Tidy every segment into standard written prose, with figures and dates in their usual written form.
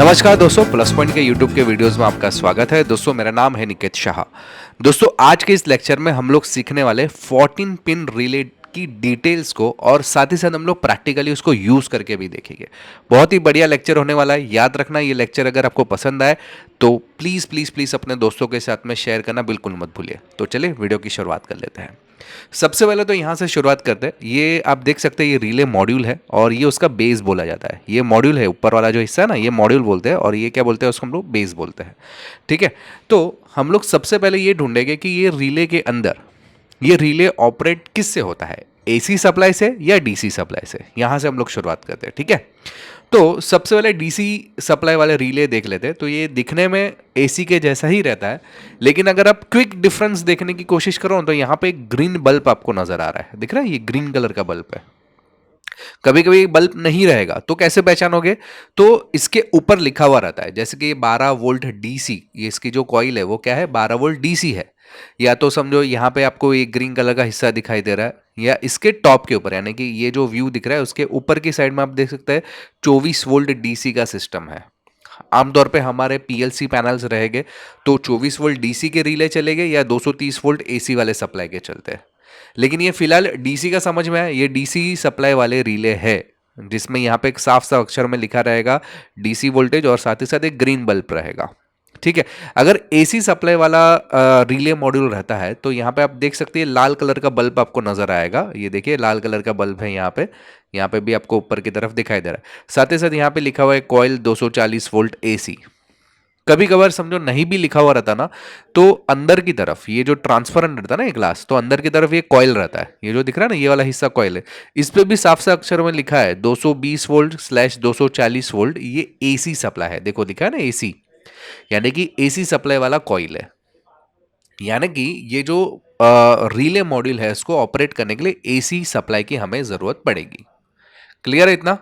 नमस्कार दोस्तों, plus point के यूट्यूब के वीडियोस में आपका स्वागत है। दोस्तों मेरा नाम है निकेत शाह। दोस्तों आज के इस लेक्चर में हम लोग सीखने वाले 14 पिन रिले की डिटेल्स को और साथ ही साथ हम लोग प्रैक्टिकली उसको यूज करके भी देखेंगे। बहुत ही बढ़िया लेक्चर होने वाला है। याद रखना, ये लेक्चर अगर आपको पसंद आए तो प्लीज प्लीज प्लीज अपने दोस्तों के साथ में शेयर करना बिल्कुल मत भूलिए। तो चलिए वीडियो की शुरुआत कर लेते हैं। सबसे पहले तो यहाँ से शुरुआत करते हैं। ये आप देख सकते हैं, ये रिले मॉड्यूल है और ये उसका बेस बोला जाता है। ये मॉड्यूल है, ऊपर वाला जो हिस्सा है ना, ये मॉड्यूल बोलते हैं और ये क्या बोलते हैं, उसको हम लोग बेस बोलते हैं। ठीक है, तो हम लोग सबसे पहले ये ढूंढेंगे कि ये रिले के अंदर ये रिले ऑपरेट किससे होता है, एसी सप्लाई से या डीसी सप्लाई से। यहां से हम लोग शुरुआत करते हैं। ठीक है, तो सबसे पहले डीसी सप्लाई वाले रिले देख लेते हैं। तो ये दिखने में एसी के जैसा ही रहता है, लेकिन अगर आप क्विक डिफरेंस देखने की कोशिश करो तो यहाँ पे एक ग्रीन बल्ब आपको नजर आ रहा है। दिख रहा है, ये ग्रीन कलर का बल्ब है। कभी कभी बल्ब नहीं रहेगा तो कैसे पहचानोगे, तो इसके ऊपर लिखा हुआ रहता है, जैसे कि 12 वोल्ट डीसी। ये इसकी जो कॉइल है वो क्या है, 12 वोल्ट डीसी है। या तो समझो यहाँ पे आपको एक ग्रीन कलर का हिस्सा दिखाई दे रहा है, या इसके टॉप के ऊपर, यानी कि ये जो व्यू दिख रहा है उसके ऊपर की साइड में आप देख सकते हैं 24 वोल्ट डीसी का सिस्टम है। आमतौर पे हमारे पीएलसी पैनल्स रहेंगे तो 24 वोल्ट डीसी के रिले चलेंगे या 230 वोल्ट एसी वाले सप्लाई के चलते हैं। लेकिन ये फिलहाल डीसी का समझ में है, ये डीसी सप्लाई वाले रिले है, जिसमें यहाँ पे एक साफ साफ अक्षर में लिखा रहेगा डीसी वोल्टेज और साथ ही साथ एक ग्रीन बल्ब रहेगा। ठीक है, अगर एसी सप्लाई वाला रिले मॉड्यूल रहता है तो यहाँ पे आप देख सकते हैं लाल कलर का बल्ब आपको नजर आएगा। ये देखिए लाल कलर का बल्ब है यहाँ पे भी आपको ऊपर की तरफ दिखाई दे रहा है। साथ ही साथ यहाँ पे लिखा हुआ है कॉइल 240 वोल्ट एसी। कभी कभार समझो नहीं भी लिखा हुआ रहता ना, तो अंदर की तरफ ये जो ट्रांसफरेंट रहता है ना, ये ग्लास, तो अंदर की तरफ ये कॉइल रहता है। ये जो दिख रहा है ना, ये वाला हिस्सा कॉइल है। इस पे भी साफ साफ अक्षर में लिखा है 220 वोल्ट स्लैश 240 वोल्ट, ये एसी सप्लाई है। देखो लिखा है ना एसी, यानी कि एसी सप्लाई वाला कॉइल है। यानी कि ये जो रिले मॉड्यूल है, इसको ऑपरेट करने के लिए एसी सप्लाई की हमें जरूरत पड़ेगी। क्लियर है इतना?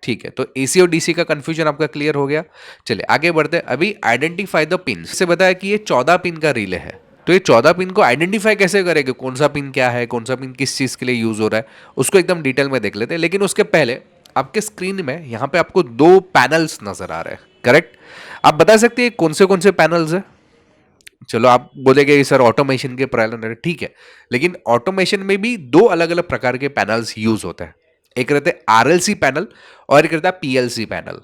ठीक है, तो एसी और डीसी का कंफ्यूजन आपका क्लियर हो गया। चलिए आगे बढ़ते हैं। अभी आइडेंटिफाई द पिन से बताया कि ये 14 पिन का रिले है, तो ये 14 पिन को आइडेंटिफाई कैसे करेंगे, कौन सा पिन क्या है, कौन सा पिन किस चीज के लिए यूज हो रहा है, उसको एकदम डिटेल में देख लेते हैं। लेकिन उसके पहले आपके स्क्रीन में यहाँ पे आपको दो पैनल्स नजर आ रहे हैं, करेक्ट? आप बता सकते हैं कौन से पैनल्स है? चलो आप बोलेंगे सर ऑटोमेशन के पैनल, ठीक है, लेकिन ऑटोमेशन में भी दो अलग अलग प्रकार के पैनल्स यूज होते हैं। एक रहते हैं आरएलसी पैनल और एक रहता है पीएलसी पैनल।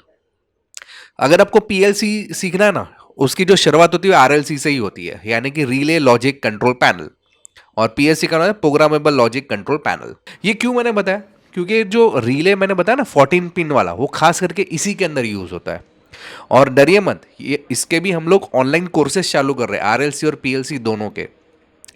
अगर आपको पीएलसी सीखना है ना, उसकी जो शुरुआत होती है आरएलसी से ही होती है, यानी कि रिले लॉजिक कंट्रोल पैनल। और पीएलसी का नाम है प्रोग्रामेबल लॉजिक कंट्रोल पैनल। ये क्यों मैंने बताया, क्योंकि जो रिले मैंने बताया ना 14 पिन वाला, वो खास करके इसी के अंदर यूज होता है। और डरिए मत, ये इसके भी हम लोग ऑनलाइन कोर्सेज चालू कर रहे हैं, आरएलसी और पीएलसी दोनों के।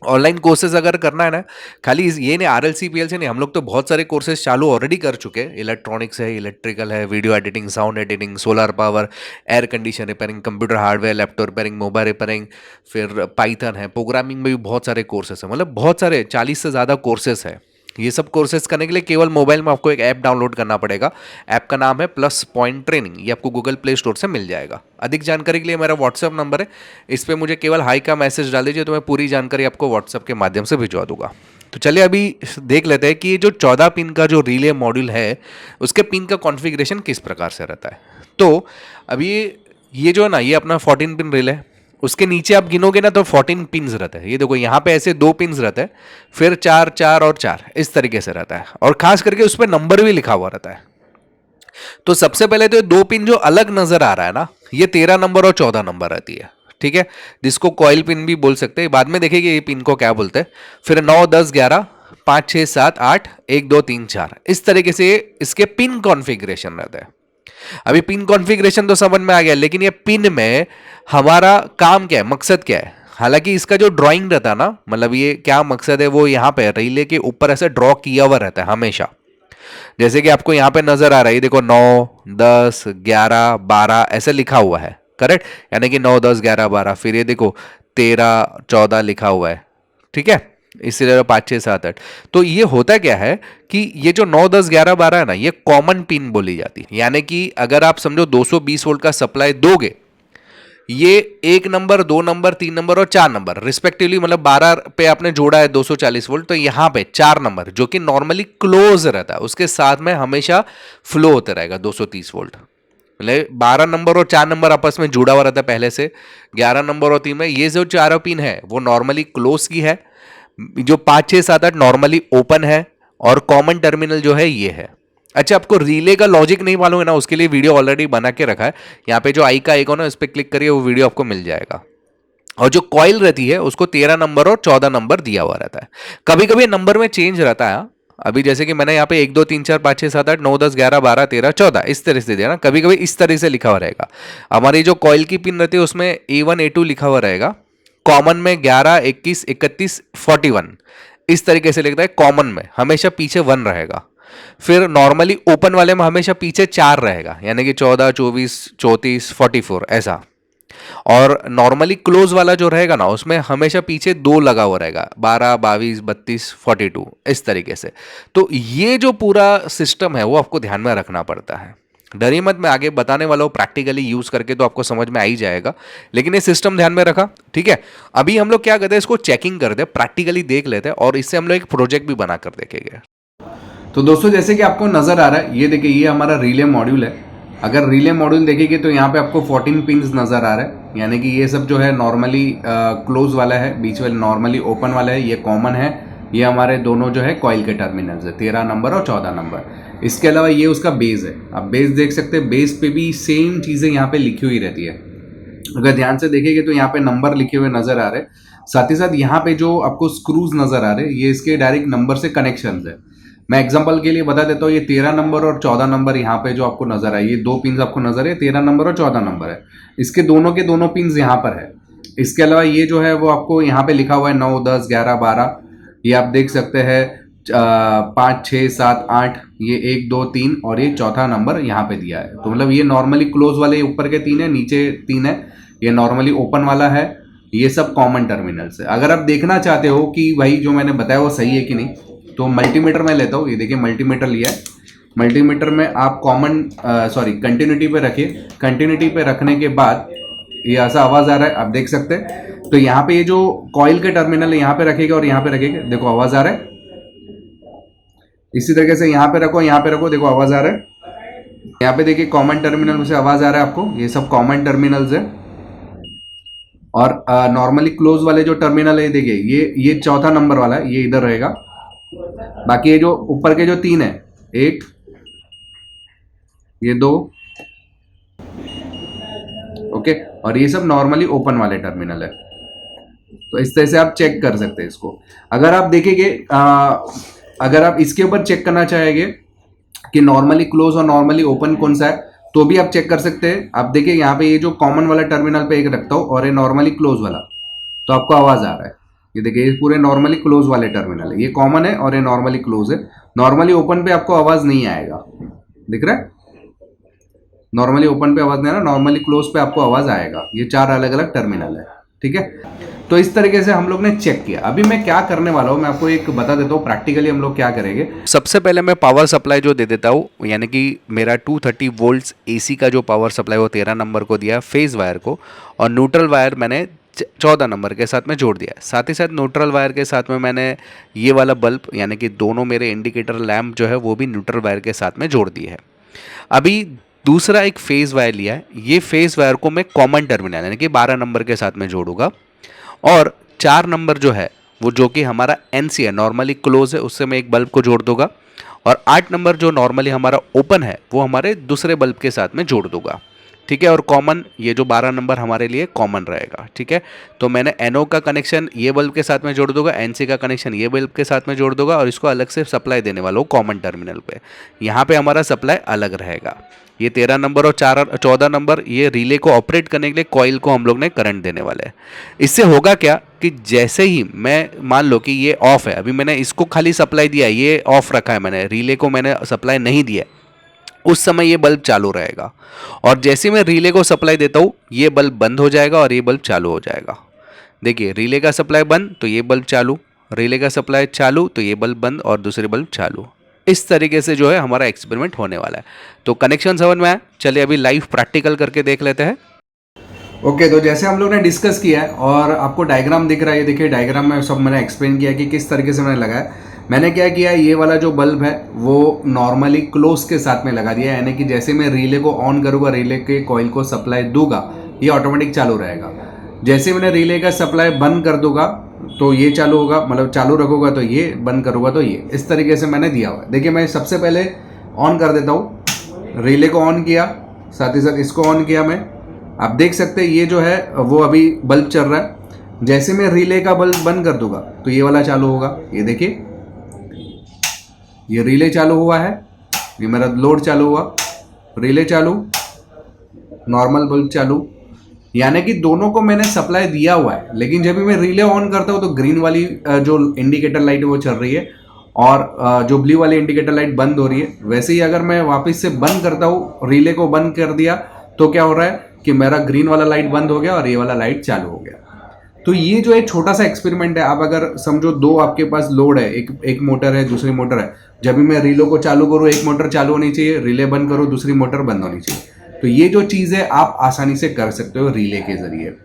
ऑनलाइन कोर्सेज अगर करना है ना, खाली ये नहीं आरएलसी पीएलसी नहीं, हम लोग तो बहुत सारे कोर्सेज चालू ऑलरेडी कर चुके हैं। इलेक्ट्रॉनिक्स है, इलेक्ट्रिकल है, video editing, sound editing, solar power, air condition repairing, computer hardware, laptop repairing, mobile repairing, फिर पाइथन है, प्रोग्रामिंग में भी बहुत सारे कोर्सेज है, मतलब बहुत सारे 40 से ज़्यादा कोर्सेज है। ये सब कोर्सेज करने के लिए केवल मोबाइल में आपको एक ऐप डाउनलोड करना पड़ेगा। ऐप का नाम है प्लस पॉइंट ट्रेनिंग। ये आपको गूगल प्ले स्टोर से मिल जाएगा। अधिक जानकारी के लिए मेरा व्हाट्सएप नंबर है, इस पर मुझे केवल हाई का मैसेज डाल दीजिए, तो मैं पूरी जानकारी आपको व्हाट्सएप के माध्यम से भिजवा दूंगा। तो चलिए अभी देख लेते हैं कि ये जो 14 पिन का जो रिले मॉड्यूल है, उसके पिन का कॉन्फ़िगरेशन किस प्रकार से रहता है। तो अभी ये जो है ना, ये अपना 14 पिन रिले है। उसके नीचे आप गिनोगे ना तो 14 पिन्स रहते हैं। ये देखो यहाँ पे ऐसे 2 पिन्स रहते हैं, फिर 4 4 और 4 इस तरीके से रहता है, और खास करके उस पर नंबर भी लिखा हुआ रहता है। तो सबसे पहले तो ये 2 पिन जो अलग नजर आ रहा है ना, ये 13 नंबर और 14 नंबर रहती है। ठीक है, जिसको कॉइल पिन भी बोल सकते हैं, बाद में देखेंगे ये पिन को क्या बोलते हैं। फिर 9 10 11 5 6 7 8 1 2 3 4 इस तरीके से इसके पिन कॉन्फ़िगरेशन रहता है। अभी पिन कॉन्फ़िगरेशन तो समझ में आ गया, लेकिन ये पिन में हमारा काम क्या है, मकसद क्या है। हालांकि इसका जो ड्राइंग रहता है ना, मतलब ये क्या मकसद है, वो यहाँ पे रिले के ऊपर ऐसे ड्रॉ किया हुआ रहता है हमेशा। जैसे कि आपको यहाँ पे नजर आ रहा है, ये देखो 9 10 11 12 ऐसे लिखा हुआ है, करेक्ट? यानी कि 9 10 11 12, फिर ये देखो 13 14 लिखा हुआ है। ठीक है, इसीलिए 5 6 7 8। तो ये होता क्या है कि ये जो 9 10 11 12 है ना, ये कॉमन पिन बोली जाती है। यानी कि अगर आप समझो 220 वोल्ट का सप्लाई दोगे, ये 1 नंबर 2 नंबर 3 नंबर और 4 नंबर रिस्पेक्टिवली, मतलब 12 पे आपने जोड़ा है 240 वोल्ट, तो यहां पे 4 नंबर जो कि नॉर्मली क्लोज रहता है, उसके साथ में हमेशा फ्लो होते रहेगा 230 वोल्ट। मतलब 12 नंबर और 4 नंबर आपस में जुड़ा हुआ रहता है पहले से, 11 नंबर और 3 में। ये जो चारों पिन है वो नॉर्मली क्लोज की है, जो 5 6 7 8 नॉर्मली ओपन है, और कॉमन टर्मिनल जो है ये है। अच्छा, आपको रिले का लॉजिक नहीं मालूम है ना, उसके लिए वीडियो ऑलरेडी बना के रखा है। यहाँ पे जो आई का आइकॉन है उस पर क्लिक करिए, वो वीडियो आपको मिल जाएगा। और जो कॉइल रहती है उसको 13 नंबर और 14 नंबर दिया हुआ रहता है। कभी कभी नंबर में चेंज रहता है। अभी जैसे कि मैंने यहाँ पे 1 2 3 4 5 6 7 8 9 10 11 12 13 14 इस तरह से दिया ना, कभी कभी इस तरह से लिखा हुआ रहेगा। हमारी जो कॉइल की पिन रहती है उसमें A1 A2 लिखा हुआ रहेगा। कॉमन में 11 21 31 41 इस तरीके से लिखता है। कॉमन में हमेशा पीछे 1 रहेगा। फिर नॉर्मली ओपन वाले में हमेशा पीछे 4 रहेगा, यानी कि 14 24 34 44 ऐसा। और नॉर्मली क्लोज वाला जो रहेगा ना उसमें हमेशा पीछे 2 लगा हुआ रहेगा, 12 22 32 42 इस तरीके से। तो ये जो पूरा सिस्टम है वो आपको ध्यान में रखना पड़ता है। डरिए मत, मैं आगे बताने वाला हूँ प्रैक्टिकली यूज करके, तो आपको समझ में आ ही जाएगा। लेकिन ये सिस्टम ध्यान में रखा, ठीक है। अभी हम लोग क्या करते हैं, इसको चेकिंग करते हैं, प्रैक्टिकली देख लेते हैं, और इससे हम लोग एक प्रोजेक्ट भी बनाकर देखेंगे। तो दोस्तों जैसे कि आपको नजर आ रहा है, ये देखिए ये हमारा रिले मॉड्यूल है। अगर रिले मॉड्यूल देखेंगे तो यहाँ पे आपको 14 पिंस नजर आ रहा है, यानी कि ये सब जो है नॉर्मली क्लोज वाला है, बीच वाला नॉर्मली ओपन वाला है, ये कॉमन है। ये हमारे दोनों जो है कॉइल के टर्मिनल्स है, 13 नंबर और 14 नंबर। इसके अलावा ये उसका बेस है, आप बेस देख सकते हैं, बेस पे भी सेम चीज़ें यहाँ पे लिखी हुई रहती है। अगर ध्यान से देखेंगे तो यहाँ पे नंबर लिखे हुए नजर आ रहे हैं। साथ ही साथ यहाँ पे जो आपको स्क्रूज नजर आ रहे हैं, ये इसके डायरेक्ट नंबर से कनेक्शन है। मैं एग्जांपल के लिए बता देता हूँ, ये 13 नंबर और 14 नंबर यहाँ पे जो आपको नजर आए, ये 2 पिंस आपको नजर है, 13 नंबर और 14 नंबर है। इसके दोनों के दोनों पिंस यहाँ पर है। इसके अलावा ये जो है वो आपको यहाँ पे लिखा हुआ है 9 10 11 12, ये आप देख सकते हैं 5 6 7 8, ये 1 2 3 और ये चौथा नंबर यहाँ पे दिया है। तो मतलब ये नॉर्मली क्लोज वाले ऊपर के 3 है, नीचे 3 है, ये नॉर्मली ओपन वाला है, ये सब कॉमन टर्मिनल्स है। अगर आप देखना चाहते हो कि भाई जो मैंने बताया वो सही है कि नहीं, तो मल्टीमीटर में लेता हूँ। ये देखिए मल्टीमीटर लिया है। मल्टीमीटर में आप कंटिन्यूटी पे रखिए। कंटिन्यूटी पे रखने के बाद ये ऐसा आवाज आ रहा है, आप देख सकते हैं। तो यहाँ पे ये जो कॉइल के टर्मिनल है यहाँ पे रखेगा और यहाँ पे रखेगा, देखो आवाज आ रहा है। इसी तरीके से यहाँ पे रखो, यहाँ पे रखो, देखो आवाज आ रहा है। यहाँ पे देखिए कॉमन टर्मिनल में से आवाज आ रहा है आपको, ये सब कॉमन टर्मिनल्स है। और नॉर्मली क्लोज वाले जो टर्मिनल है देखिए, ये चौथा नंबर वाला है, ये इधर रहेगा। बाकी ये जो ऊपर के जो 3 है, 1 ये 2, ओके, और ये सब नॉर्मली ओपन वाले टर्मिनल है। तो इस तरह से आप चेक कर सकते हैं इसको। अगर आप देखेंगे अगर आप इसके ऊपर चेक करना चाहेंगे कि नॉर्मली क्लोज और नॉर्मली ओपन कौन सा है, तो भी आप चेक कर सकते हैं। आप देखिए यहाँ पे ये जो कॉमन वाला टर्मिनल पे एक रखता हूँ और ये नॉर्मली क्लोज वाला, तो आपको आवाज आ रहा है। ये देखिए ये पूरे नॉर्मली क्लोज वाले टर्मिनल है, ये कॉमन है और ये नॉर्मली क्लोज है। नॉर्मली ओपन पे आपको आवाज नहीं आएगा, दिख रहा है। नॉर्मली ओपन पे आवाज नहीं आ रहा, नॉर्मली क्लोज पे आपको आवाज आएगा। ये 4 अलग अलग टर्मिनल है, ठीक है। तो इस तरीके से हम लोग ने चेक किया। अभी मैं क्या करने वाला हूँ, मैं आपको एक बता देता हूँ प्रैक्टिकली हम लोग क्या करेंगे। सबसे पहले मैं पावर सप्लाई जो दे देता हूँ, यानी कि मेरा 230 वोल्ट्स एसी का जो पावर सप्लाई वो 13 नंबर को दिया फेज वायर को, और न्यूट्रल वायर मैंने 14 नंबर के साथ में जोड़ दिया है। साथ ही साथ न्यूट्रल वायर के साथ में मैंने ये वाला बल्ब, यानी कि दोनों मेरे इंडिकेटर लैंप जो है वो भी न्यूट्रल वायर के साथ में जोड़ दिए है। अभी दूसरा एक फेज वायर लिया है, ये फेज वायर को मैं कॉमन टर्मिनल यानी कि 12 नंबर के साथ में जोड़ूंगा, और 4 नंबर जो है वो जो कि हमारा NC है, नॉर्मली क्लोज है, उससे मैं एक बल्ब को जोड़ दूंगा, और 8 नंबर जो नॉर्मली हमारा ओपन है वो हमारे दूसरे बल्ब के साथ में जोड़ दूंगा, ठीक है। और कॉमन ये जो 12 नंबर हमारे लिए कॉमन रहेगा, ठीक है। तो मैंने NO का कनेक्शन ये बल्ब के साथ में जोड़ दूंगा, NC का कनेक्शन ये बल्ब के साथ में जोड़ दूंगा, और इसको अलग से सप्लाई देने वाला हूँ कॉमन टर्मिनल पे। यहाँ पे हमारा सप्लाई अलग रहेगा। ये 13 नंबर और 14 नंबर ये रिले को ऑपरेट करने के लिए कॉइल को हम लोग ने करंट देने वाले हैं। इससे होगा क्या कि जैसे ही मैं मान लो कि ये ऑफ है, अभी मैंने इसको खाली सप्लाई दिया, ये ऑफ रखा है, मैंने रिले को मैंने सप्लाई नहीं दिया, उस समय ये बल्ब चालू रहेगा। और जैसे मैं रिले को सप्लाई देता हूँ ये बल्ब बंद हो जाएगा और ये बल्ब चालू हो जाएगा। देखिए रिले का सप्लाई बंद तो ये बल्ब चालू, रिले का सप्लाई चालू तो ये बल्ब बंद और दूसरे बल्ब चालू। इस तरीके से जो है हमारा एक्सपेरिमेंट होने वाला है। तो कनेक्शन समझ में आया? चलिए अभी लाइव प्रैक्टिकल करके देख लेते हैं। ओके, तो जैसे हम लोग ने डिस्कस किया है और आपको डायग्राम दिख रहा है, ये देखिए डायग्राम में सब मैंने एक्सप्लेन किया कि किस तरीके से मैंने लगाया। मैंने क्या किया, ये वाला जो बल्ब है वो नॉर्मली क्लोज के साथ में लगा दिया, यानी कि जैसे मैं रिले को ऑन करूँगा, रिले के कॉइल को सप्लाई दूंगा, ये ऑटोमेटिक चालू रहेगा। जैसे मैंने रिले का सप्लाई बंद कर दूंगा तो ये चालू होगा, मतलब चालू रखूंगा तो ये, बंद करूंगा तो ये, इस तरीके से मैंने दिया हुआ है। देखिए मैं सबसे पहले ऑन कर देता हूँ, रिले को ऑन किया, साथ ही साथ इसको ऑन किया मैं। आप देख सकते हैं ये जो है वो अभी बल्ब चल रहा है। जैसे मैं रिले का बल्ब बंद कर दूंगा तो ये वाला चालू होगा। ये देखिए ये रिले चालू हुआ है, ये मेरा लोड चालू हुआ, रिले चालू, नॉर्मल बल्ब चालू, यानी कि दोनों को मैंने सप्लाई दिया हुआ है। लेकिन जब भी मैं रिले ऑन करता हूँ तो ग्रीन वाली जो इंडिकेटर लाइट है वो चल रही है और जो ब्लू वाली इंडिकेटर लाइट बंद हो रही है। वैसे ही अगर मैं वापस से बंद करता हूँ, रिले को बंद कर दिया, तो क्या हो रहा है कि मेरा ग्रीन वाला लाइट बंद हो गया और ये वाला लाइट चालू हो गया। तो ये जो एक छोटा सा एक्सपेरिमेंट है, आप अगर समझो दो आपके पास लोड है, एक मोटर है, दूसरी मोटर है, जब भी मैं रिले को चालू करूँ एक मोटर चालू होनी चाहिए, रिले बंद करूँ दूसरी मोटर बंद होनी चाहिए। तो ये जो चीज़ है आप आसानी से कर सकते हो रिले के जरिए।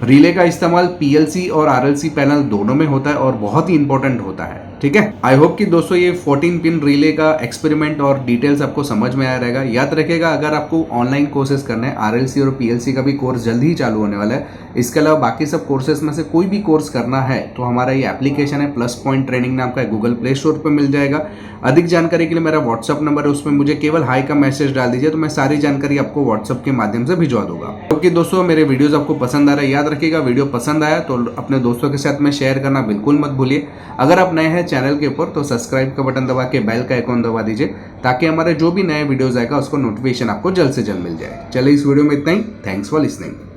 रिले का इस्तेमाल पीएलसी और आरएलसी पैनल दोनों में होता है और बहुत ही इंपॉर्टेंट होता है, ठीक है। आई होप कि दोस्तों ये 14 पिन रिले का एक्सपेरिमेंट और डिटेल्स आपको समझ में आया रहेगा। याद रखिएगा अगर आपको ऑनलाइन कोर्सेज करने हैं, आरएलसी और पीएलसी का भी कोर्स जल्दी ही चालू होने वाला है। इसके अलावा बाकी सब कोर्सेज में से कोई भी कोर्स करना है तो हमारा ये एप्लीकेशन है प्लस पॉइंट ट्रेनिंग नाम का, गूगल प्ले स्टोर पर मिल जाएगा। अधिक जानकारी के लिए मेरा व्हाट्सअप नंबर है, उसमें मुझे केवल हाई का मैसेज डाल दीजिए तो मैं सारी जानकारी आपको व्हाट्सअप के माध्यम से भिजवा दूंगा। क्योंकि दोस्तों मेरे वीडियोस आपको पसंद आ रहा है, याद रखिएगा वीडियो पसंद आया तो अपने दोस्तों के साथ में शेयर करना बिल्कुल मत भूलिए। अगर आप नए हैं चैनल के ऊपर तो सब्सक्राइब का बटन दबा के बेल का आइकॉन दबा दीजिए ताकि हमारे जो भी नए वीडियोस आएगा उसको नोटिफिकेशन आपको जल्द से जल्द मिल जाए। चलिए इस वीडियो में इतना ही। Thanks for listening.